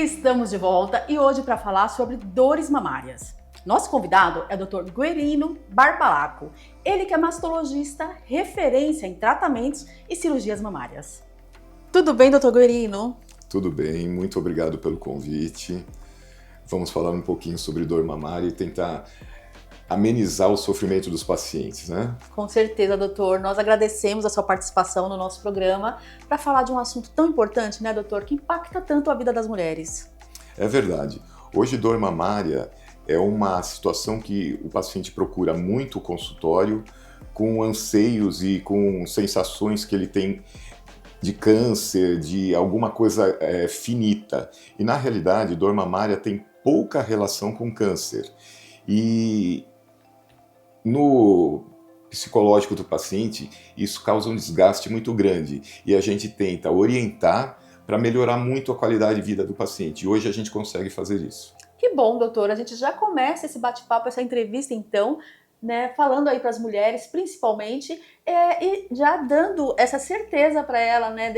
Estamos de volta e hoje para falar sobre dores mamárias. Nosso convidado é o Dr. Guerino Barbalaco. Ele que é mastologista, referência em tratamentos e cirurgias mamárias. Tudo bem, Dr. Guerino? Tudo bem, muito obrigado pelo convite. Vamos falar um pouquinho sobre dor mamária e tentar amenizar o sofrimento dos pacientes, né? Com certeza, doutor. Nós agradecemos a sua participação no nosso programa para falar de um assunto tão importante, né, doutor, que impacta tanto a vida das mulheres. É verdade. Hoje, dor mamária é uma situação que o paciente procura muito o consultório, com anseios e com sensações que ele tem de câncer, de alguma coisa finita. E, na realidade, dor mamária tem pouca relação com câncer. E no psicológico do paciente, isso causa um desgaste muito grande. E a gente tenta orientar para melhorar muito a qualidade de vida do paciente. E hoje a gente consegue fazer isso. Que bom, doutor. A gente já começa esse bate-papo, essa entrevista, então, né, falando aí para as mulheres, principalmente, e já dando essa certeza para ela, né,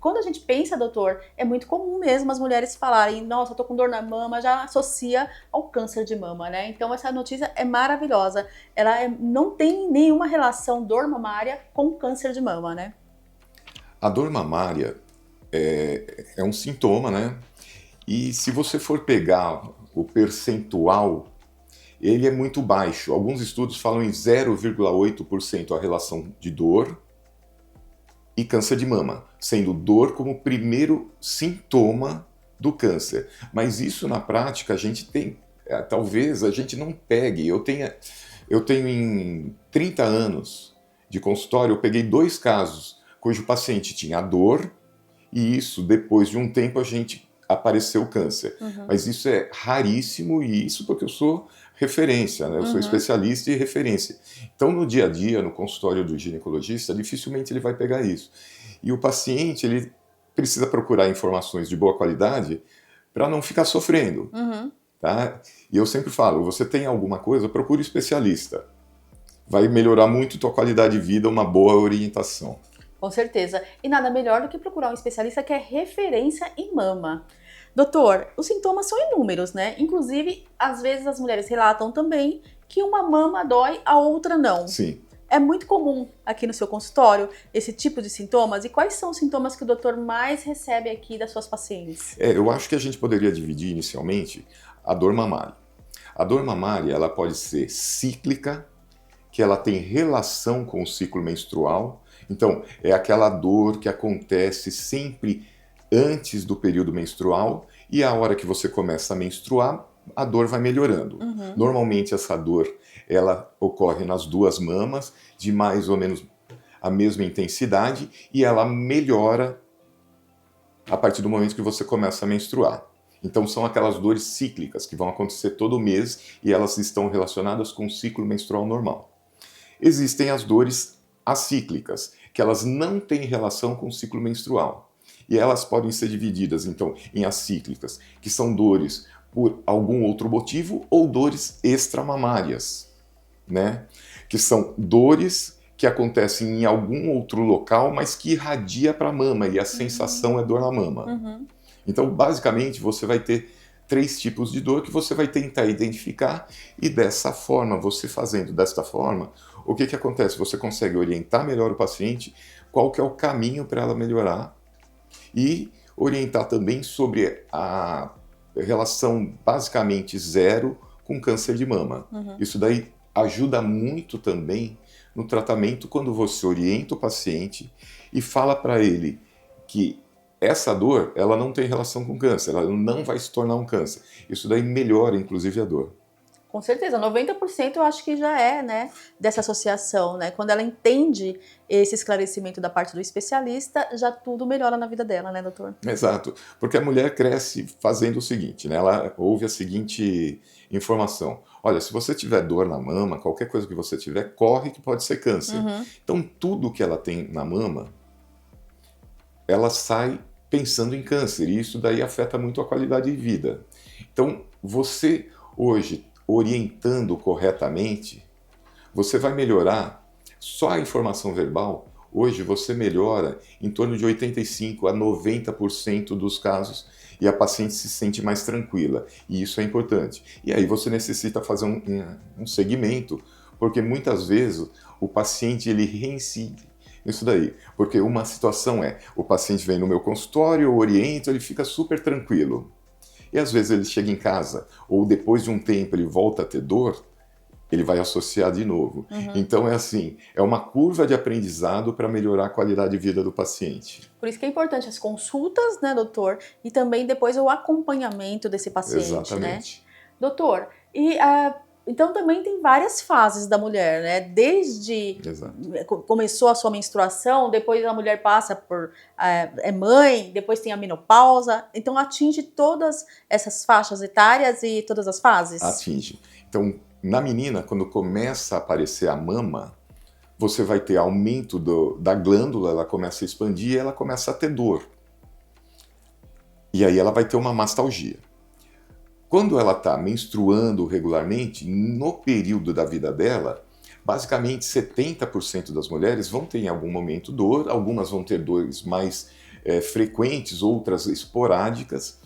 quando a gente pensa, doutor, é muito comum mesmo as mulheres falarem, nossa, eu tô com dor na mama, já associa ao câncer de mama, né? Então essa notícia é maravilhosa. Ela não tem nenhuma relação dor mamária com câncer de mama, né? A dor mamária é um sintoma, né? E se você for pegar o percentual, ele é muito baixo. Alguns estudos falam em 0,8% a relação de dor e câncer de mama, sendo dor como primeiro sintoma do câncer. Mas isso na prática a gente tem, talvez a gente não pegue. Eu tenho em 30 anos de consultório, eu peguei 2 casos cujo paciente tinha dor e isso depois de um tempo a gente apareceu o câncer. Uhum. Mas isso é raríssimo e isso porque eu sou referência, né? Eu sou especialista e referência. Então, no dia a dia, no consultório do ginecologista, dificilmente ele vai pegar isso. E o paciente, ele precisa procurar informações de boa qualidade para não ficar sofrendo, tá? E eu sempre falo, você tem alguma coisa, procure um especialista. Vai melhorar muito a tua qualidade de vida, uma boa orientação. Com certeza. E nada melhor do que procurar um especialista que é referência em mama. Doutor, os sintomas são inúmeros, né? Inclusive, às vezes as mulheres relatam também que uma mama dói, a outra não. Sim. É muito comum aqui no seu consultório esse tipo de sintomas? E quais são os sintomas que o doutor mais recebe aqui das suas pacientes? Eu acho que a gente poderia dividir inicialmente a dor mamária. A dor mamária, ela pode ser cíclica, que ela tem relação com o ciclo menstrual. Então, é aquela dor que acontece sempre antes do período menstrual e a hora que você começa a menstruar, a dor vai melhorando. Normalmente essa dor, ela ocorre nas 2 mamas, de mais ou menos a mesma intensidade e ela melhora a partir do momento que você começa a menstruar. Então são aquelas dores cíclicas que vão acontecer todo mês e elas estão relacionadas com o ciclo menstrual normal. Existem as dores acíclicas, que elas não têm relação com o ciclo menstrual. E elas podem ser divididas, então, em acíclicas, que são dores por algum outro motivo, ou dores extramamárias, né? Que são dores que acontecem em algum outro local, mas que irradia para a mama, e a sensação é dor na mama. Então, basicamente, você vai ter 3 tipos de dor que você vai tentar identificar, e dessa forma, você fazendo desta forma, o que acontece? Você consegue orientar melhor o paciente qual que é o caminho para ela melhorar e orientar também sobre a relação basicamente 0 com câncer de mama. Isso daí ajuda muito também no tratamento quando você orienta o paciente e fala para ele que essa dor, ela não tem relação com câncer, ela não vai se tornar um câncer. Isso daí melhora, inclusive, a dor. Com certeza, 90% eu acho que já é, né, dessa associação, né? Quando ela entende esse esclarecimento da parte do especialista, já tudo melhora na vida dela, né, doutor? Exato, porque a mulher cresce fazendo o seguinte, né? Ela ouve a seguinte informação: olha, se você tiver dor na mama, qualquer coisa que você tiver, corre que pode ser câncer. Então tudo que ela tem na mama, ela sai pensando em câncer, e isso daí afeta muito a qualidade de vida. Então você hoje, orientando corretamente, você vai melhorar só a informação verbal. Hoje você melhora em torno de 85% a 90% dos casos e a paciente se sente mais tranquila, e isso é importante. E aí você necessita fazer um segmento, porque muitas vezes o paciente ele reincide nisso daí, porque uma situação é, o paciente vem no meu consultório, eu oriento, ele fica super tranquilo, e às vezes ele chega em casa, ou depois de um tempo ele volta a ter dor, ele vai associar de novo. Então é assim, é uma curva de aprendizado para melhorar a qualidade de vida do paciente. Por isso que é importante as consultas, né, doutor? E também depois o acompanhamento desse paciente, Exatamente. né? Doutor, então também tem várias fases da mulher, né? Desde começou a sua menstruação, depois a mulher passa por é mãe, depois tem a menopausa, então atinge todas essas faixas etárias e todas as fases? Atinge. Então, na menina, quando começa a aparecer a mama, você vai ter aumento da glândula, ela começa a expandir e ela começa a ter dor. E aí ela vai ter uma mastalgia. Quando ela está menstruando regularmente, no período da vida dela, basicamente 70% das mulheres vão ter em algum momento dor, algumas vão ter dores mais frequentes, outras esporádicas,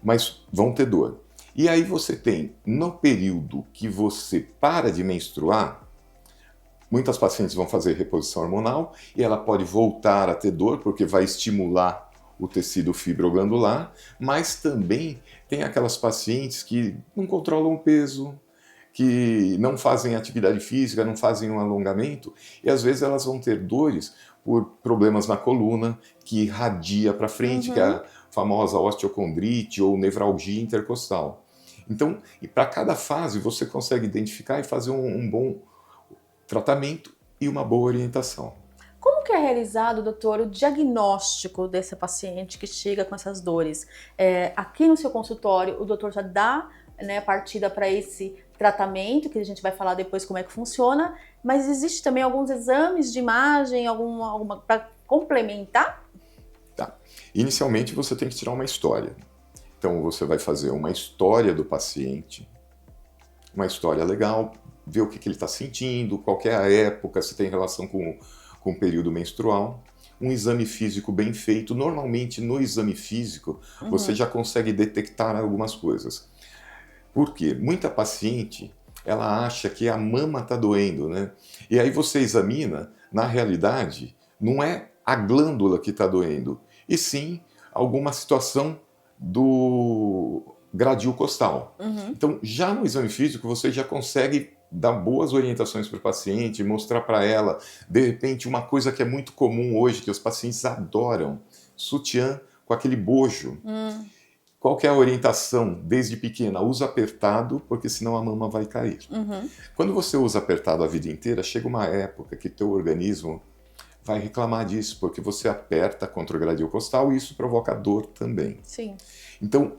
mas vão ter dor. E aí você tem, no período que você para de menstruar, muitas pacientes vão fazer reposição hormonal e ela pode voltar a ter dor porque vai estimular o tecido fibroglandular, mas também tem aquelas pacientes que não controlam o peso, que não fazem atividade física, não fazem um alongamento, e às vezes elas vão ter dores por problemas na coluna, que irradia para frente, que é a famosa osteocondrite ou nevralgia intercostal. Então, para cada fase, você consegue identificar e fazer um bom tratamento e uma boa orientação. Como que é realizado, doutor, o diagnóstico dessa paciente que chega com essas dores? Aqui no seu consultório, o doutor já dá, né, partida para esse tratamento, que a gente vai falar depois como é que funciona, mas existe também alguns exames de imagem, alguma para complementar? Tá. Inicialmente, você tem que tirar uma história. Então, você vai fazer uma história do paciente, uma história legal, ver o que ele está sentindo, qual é a época, se tem relação com o período menstrual. Um exame físico bem feito. Normalmente, no exame físico, você já consegue detectar algumas coisas. Por quê? Muita paciente, ela acha que a mama está doendo, né? E aí você examina, na realidade, não é a glândula que está doendo, e sim alguma situação do gradil costal. Então, já no exame físico, você já consegue dar boas orientações para o paciente, mostrar para ela, de repente, uma coisa que é muito comum hoje, que os pacientes adoram, sutiã com aquele bojo. Qual que é a orientação desde pequena? Usa apertado, porque senão a mama vai cair. Quando você usa apertado a vida inteira, chega uma época que teu organismo vai reclamar disso, porque você aperta contra o gradil costal e isso provoca dor também. Sim. Então,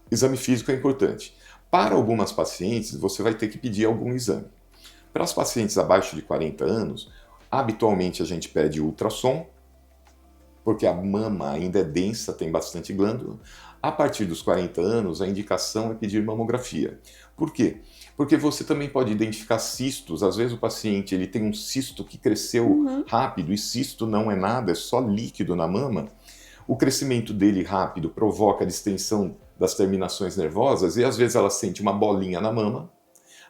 exame físico é importante. Para algumas pacientes, você vai ter que pedir algum exame. Para as pacientes abaixo de 40 anos, habitualmente a gente pede ultrassom, porque a mama ainda é densa, tem bastante glândula. A partir dos 40 anos, a indicação é pedir mamografia. Por quê? Porque você também pode identificar cistos. Às vezes o paciente ele tem um cisto que cresceu rápido, e cisto não é nada, é só líquido na mama. O crescimento dele rápido provoca a distensão das terminações nervosas e às vezes ela sente uma bolinha na mama,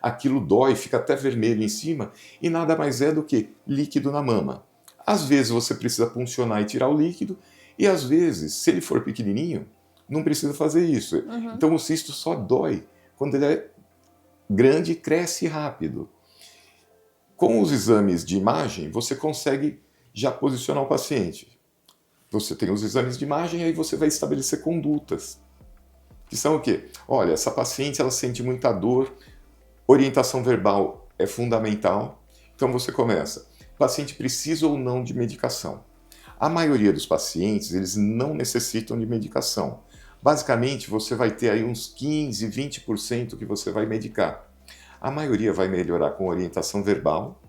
aquilo dói, fica até vermelho em cima e nada mais é do que líquido na mama. Às vezes você precisa puncionar e tirar o líquido e às vezes, se ele for pequenininho, não precisa fazer isso. Então o cisto só dói quando ele é grande e cresce rápido. Com os exames de imagem, você consegue já posicionar o paciente. Você tem os exames de imagem e aí você vai estabelecer condutas. Que são o quê? Olha, essa paciente ela sente muita dor, orientação verbal é fundamental. Então você começa. O paciente precisa ou não de medicação? A maioria dos pacientes, eles não necessitam de medicação. Basicamente, você vai ter aí uns 15, 20% que você vai medicar. A maioria vai melhorar com orientação verbal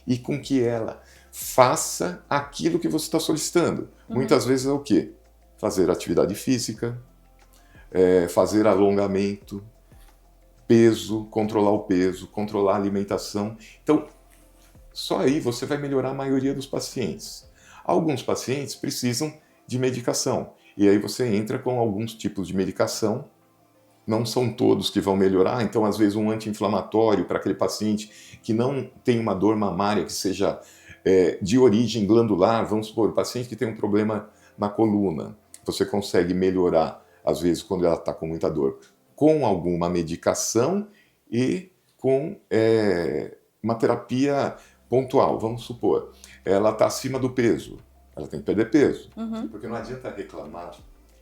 e com que ela faça aquilo que você está solicitando. Muitas vezes é o quê? Fazer atividade física, fazer alongamento, peso, controlar a alimentação. Então, só aí você vai melhorar a maioria dos pacientes. Alguns pacientes precisam de medicação. E aí você entra com alguns tipos de medicação, não são todos que vão melhorar, então às vezes um anti-inflamatório para aquele paciente que não tem uma dor mamária que seja de origem glandular, vamos supor, o paciente que tem um problema na coluna, você consegue melhorar, às vezes quando ela está com muita dor, com alguma medicação e com uma terapia pontual, vamos supor, ela está acima do peso, ela tem que perder peso, porque não adianta reclamar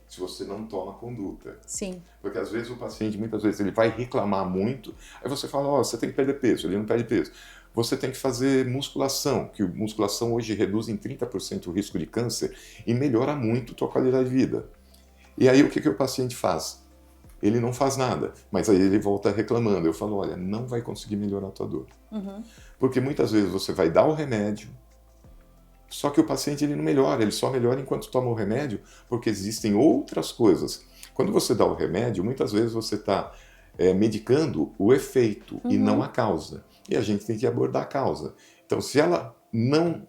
se você não toma conduta. Sim. Porque às vezes o paciente, muitas vezes, ele vai reclamar muito, aí você fala, ó, você tem que perder peso, ele não perde peso. Você tem que fazer musculação, que musculação hoje reduz em 30% o risco de câncer e melhora muito a tua qualidade de vida. E aí o que o paciente faz? Ele não faz nada, mas aí ele volta reclamando. Eu falo, olha, não vai conseguir melhorar a tua dor. Porque muitas vezes você vai dar o remédio, só que o paciente ele não melhora, ele só melhora enquanto toma o remédio, porque existem outras coisas. Quando você dá o remédio, muitas vezes você está medicando o efeito e não a causa. E a gente tem que abordar a causa. Então, se ela não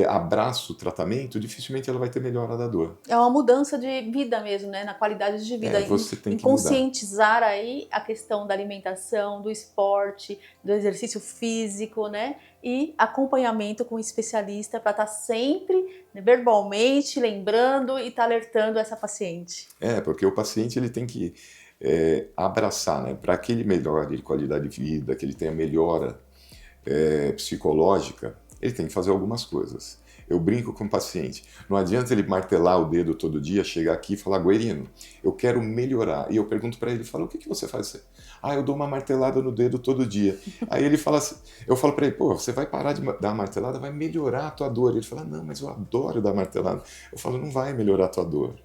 abraça o tratamento, dificilmente ela vai ter melhora da dor. É uma mudança de vida mesmo, né? Na qualidade de vida. Você tem que conscientizar aí a questão da alimentação, do esporte, do exercício físico, né? E acompanhamento com um especialista para estar sempre, né, verbalmente lembrando e estar alertando essa paciente. Porque o paciente ele tem que abraçar, né? Para que ele melhore de qualidade de vida, que ele tenha melhora psicológica, ele tem que fazer algumas coisas. Eu brinco com o paciente. Não adianta ele martelar o dedo todo dia, chegar aqui e falar, Guerino, eu quero melhorar. E eu pergunto para ele, falo, o que você faz? Eu dou uma martelada no dedo todo dia. Aí ele fala assim, eu falo para ele, pô, você vai parar de dar martelada, vai melhorar a tua dor. Ele fala, não, mas eu adoro dar martelada. Eu falo, não vai melhorar a tua dor.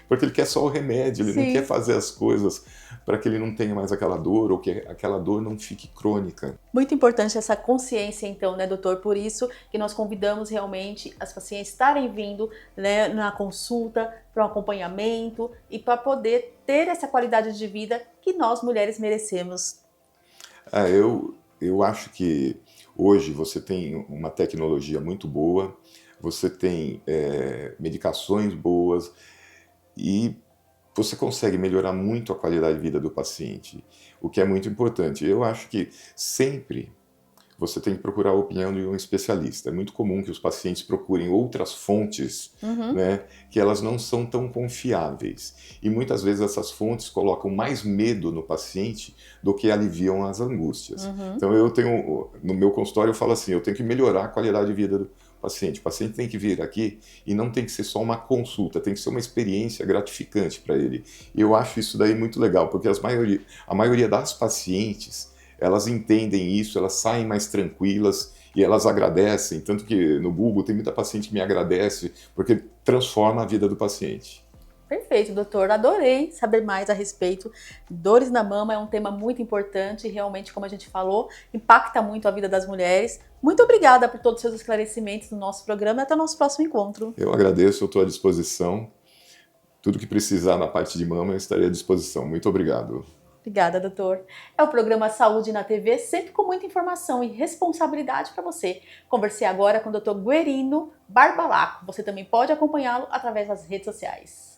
Porque ele quer só o remédio, ele não quer fazer as coisas para que ele não tenha mais aquela dor ou que aquela dor não fique crônica. Muito importante essa consciência, então, né, doutor? Por isso que nós convidamos realmente as pacientes estarem vindo, né, na consulta, para um acompanhamento e para poder ter essa qualidade de vida que nós mulheres merecemos. Eu acho que hoje você tem uma tecnologia muito boa, você tem medicações boas, e você consegue melhorar muito a qualidade de vida do paciente, o que é muito importante. Eu acho que sempre você tem que procurar a opinião de um especialista. É muito comum que os pacientes procurem outras fontes, né, que elas não são tão confiáveis. E muitas vezes essas fontes colocam mais medo no paciente do que aliviam as angústias. Então no meu consultório eu falo assim, eu tenho que melhorar a qualidade de vida do paciente. O paciente tem que vir aqui e não tem que ser só uma consulta, tem que ser uma experiência gratificante para ele. E eu acho isso daí muito legal, porque a maioria das pacientes, elas entendem isso, elas saem mais tranquilas e elas agradecem, tanto que no Google tem muita paciente que me agradece, porque transforma a vida do paciente. Perfeito, doutor. Adorei saber mais a respeito. Dores na mama é um tema muito importante e realmente, como a gente falou, impacta muito a vida das mulheres. Muito obrigada por todos os seus esclarecimentos no nosso programa e até o nosso próximo encontro. Eu agradeço, eu estou à disposição. Tudo que precisar na parte de mama eu estarei à disposição. Muito obrigado. Obrigada, doutor. É o programa Saúde na TV, sempre com muita informação e responsabilidade para você. Conversei agora com o Dr. Guerino Barbalaco. Você também pode acompanhá-lo através das redes sociais.